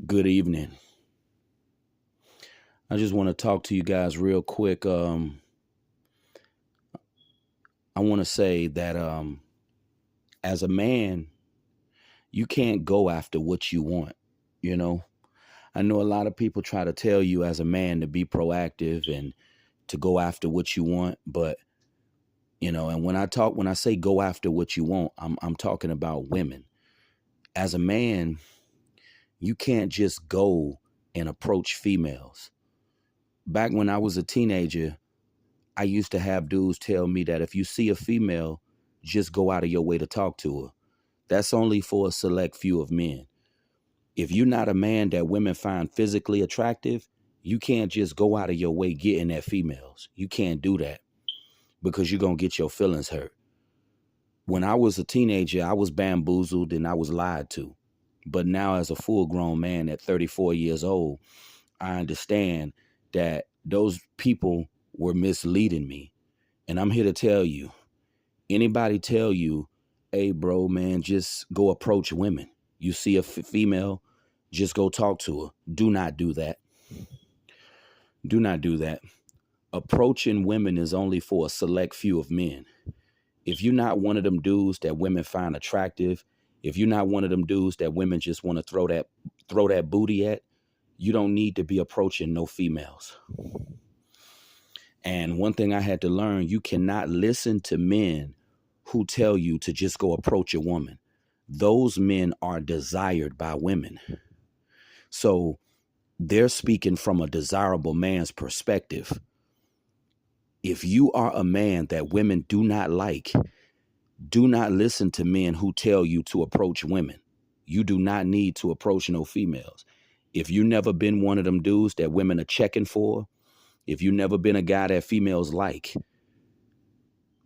Good evening. I just want to talk to you guys real quick. I want to say that as a man, you can't go after what you want. You know, I know a lot of people try to tell you as a man to be proactive and to go after what you want, but and when I say go after what you want, I'm talking about women. As a man, you can't just go and approach females. Back when I was a teenager, I used to have dudes tell me that if you see a female, just go out of your way to talk to her. That's only for a select few of men. If you're not a man that women find physically attractive, you can't just go out of your way getting at females. You can't do that because you're going to get your feelings hurt. When I was a teenager, I was bamboozled and I was lied to. But now as a full grown man at 34 years old, I understand that those people were misleading me. And I'm here to tell you, anybody tell you, hey, bro, man, just go approach women. You see a female, just go talk to her. Do not do that. Do not do that. Approaching women is only for a select few of men. If you're not one of them dudes that women find attractive, if you're not one of them dudes that women just want to throw that booty at, you don't need to be approaching no females. And one thing I had to learn, you cannot listen to men who tell you to just go approach a woman. Those men are desired by women. So they're speaking from a desirable man's perspective. If you are a man that women do not like, do not listen to men who tell you to approach women. You do not need to approach no females. If you never been one of them dudes that women are checking for, if you never been a guy that females like,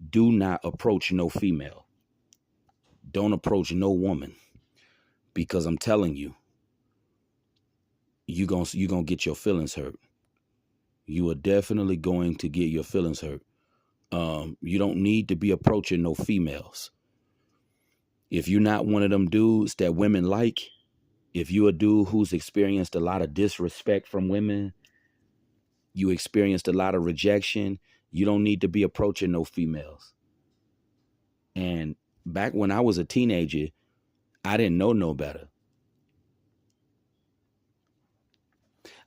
do not approach no female. Don't approach no woman, because I'm telling you, you gonna get your feelings hurt. You are definitely going to get your feelings hurt. You don't need to be approaching no females. If you're not one of them dudes that women like, if you're a dude who's experienced a lot of disrespect from women, you experienced a lot of rejection, you don't need to be approaching no females. And back when I was a teenager, I didn't know no better.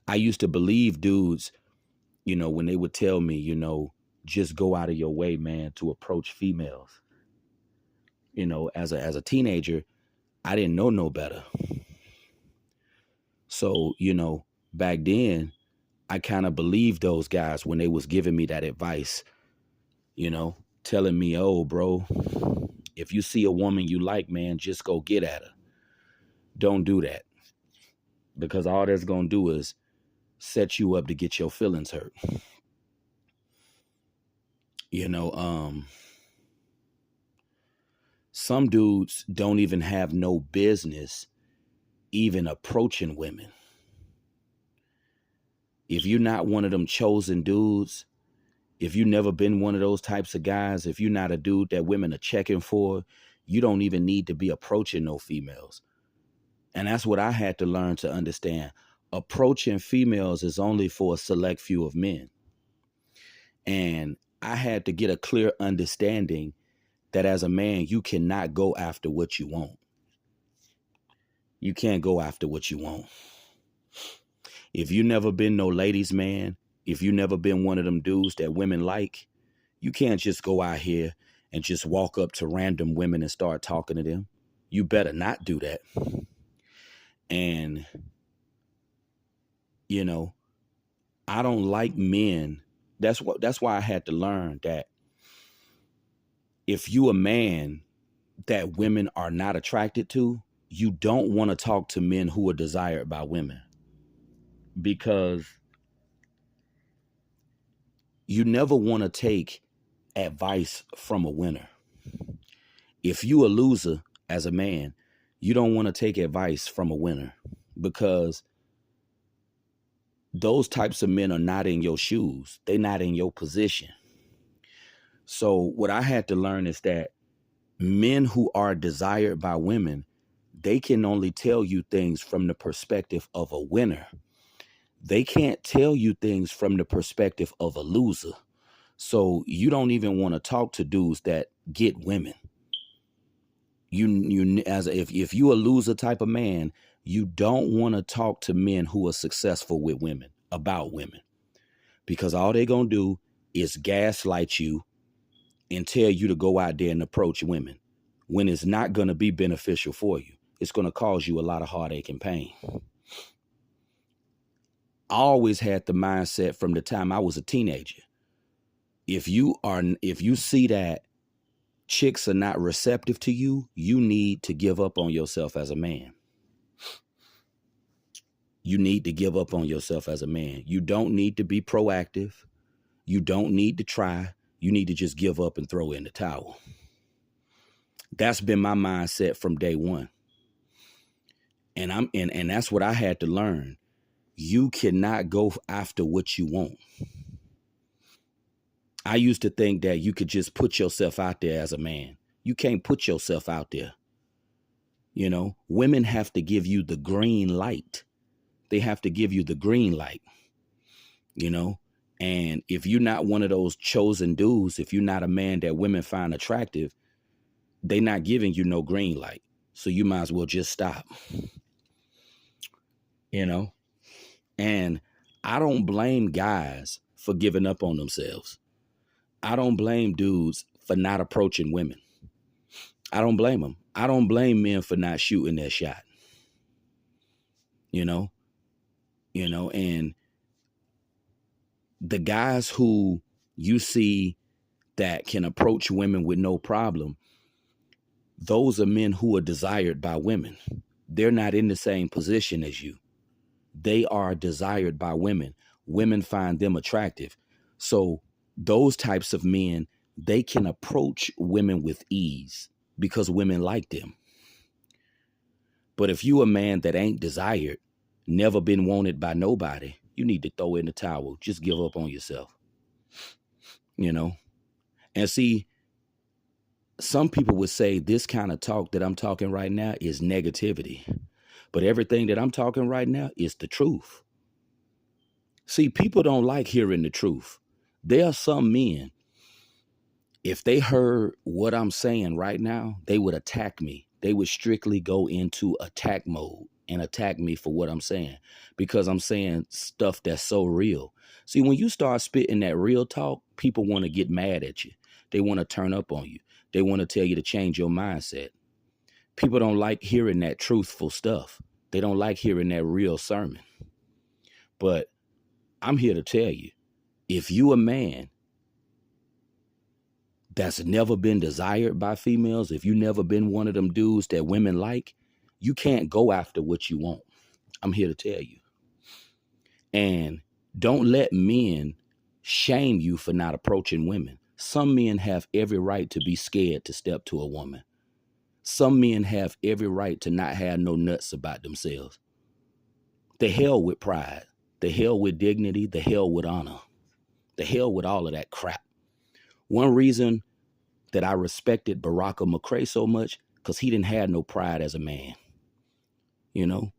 I used to believe dudes, when they would tell me, just go out of your way, man, to approach females. As a teenager, I didn't know no better. So, back then, I kind of believed those guys when they was giving me that advice, telling me, oh, bro, if you see a woman you like, man, just go get at her. Don't do that, because all that's going to do is set you up to get your feelings hurt. Some dudes don't even have no business even approaching women. If you're not one of them chosen dudes, if you never been one of those types of guys, if you're not a dude that women are checking for, you don't even need to be approaching no females. And that's what I had to learn to understand. Approaching females is only for a select few of men. And I had to get a clear understanding that as a man, you cannot go after what you want. You can't go after what you want. If you never been no ladies man, if you never been one of them dudes that women like, you can't just go out here and just walk up to random women and start talking to them. You better not do that. And, I don't like men. That's why I had to learn that if you a man that women are not attracted to, you don't want to talk to men who are desired by women, because you never want to take advice from a winner. If you a loser as a man, you don't want to take advice from a winner, because those types of men are not in your shoes. They're not in your position. So what I had to learn is that men who are desired by women, they can only tell you things from the perspective of a winner. They can't tell you things from the perspective of a loser. So you don't even want to talk to dudes that get women. If you a loser type of man, you don't want to talk to men who are successful with women, about women, because all they're going to do is gaslight you and tell you to go out there and approach women when it's not going to be beneficial for you. It's going to cause you a lot of heartache and pain. I always had the mindset from the time I was a teenager. If you see that chicks are not receptive to you, you need to give up on yourself as a man. You need to give up on yourself as a man. You don't need to be proactive. You don't need to try. You need to just give up and throw in the towel. That's been my mindset from day one. And that's what I had to learn. You cannot go after what you want. I used to think that you could just put yourself out there as a man. You can't put yourself out there. You know, women have to give you the green light. They have to give you the green light, you know, and if you're not one of those chosen dudes, if you're not a man that women find attractive, they're not giving you no green light. So you might as well just stop, you know, and I don't blame guys for giving up on themselves. I don't blame dudes for not approaching women. I don't blame them. I don't blame men for not shooting their shot, you know, and the guys who you see that can approach women with no problem, those are men who are desired by women. They're not in the same position as you. They are desired by women. Women find them attractive. So those types of men, they can approach women with ease because women like them. But if you a man that ain't desired, never been wanted by nobody, you need to throw in the towel. Just give up on yourself, you know? And see, some people would say this kind of talk that I'm talking right now is negativity. But everything that I'm talking right now is the truth. See, people don't like hearing the truth. There are some men, if they heard what I'm saying right now, they would attack me. They would strictly go into attack mode and attack me for what I'm saying, because I'm saying stuff that's so real. See, when you start spitting that real talk, people want to get mad at you. They want to turn up on you. They want to tell you to change your mindset. People don't like hearing that truthful stuff. They don't like hearing that real sermon. But I'm here to tell you, if you a man that's never been desired by females, if you never been one of them dudes that women like, you can't go after what you want. I'm here to tell you. And don't let men shame you for not approaching women. Some men have every right to be scared to step to a woman. Some men have every right to not have no nuts about themselves. The hell with pride. The hell with dignity. The hell with honor. The hell with all of that crap. One reason that I respected Barack McCray so much, because he didn't have no pride as a man. You know,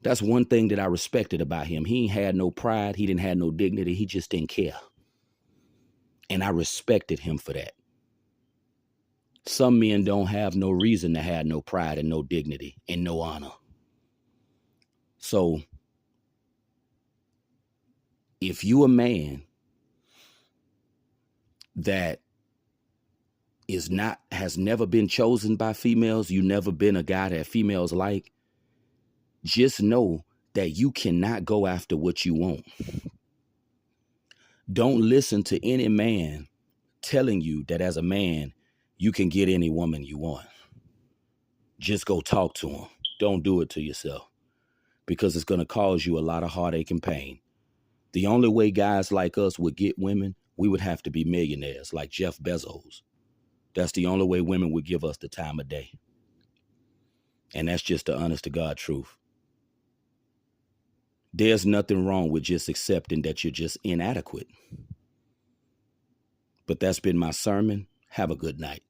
that's one thing that I respected about him. He ain't had no pride. He didn't have no dignity. He just didn't care. And I respected him for that. Some men don't have no reason to have no pride and no dignity and no honor. So if you a man that has never been chosen by females, you never been a guy that females like, just know that you cannot go after what you want. Don't listen to any man telling you that as a man, you can get any woman you want. Just go talk to him. Don't do it to yourself, because it's going to cause you a lot of heartache and pain. The only way guys like us would get women, we would have to be millionaires like Jeff Bezos. That's the only way women would give us the time of day. And that's just the honest to God truth. There's nothing wrong with just accepting that you're just inadequate. But that's been my sermon. Have a good night.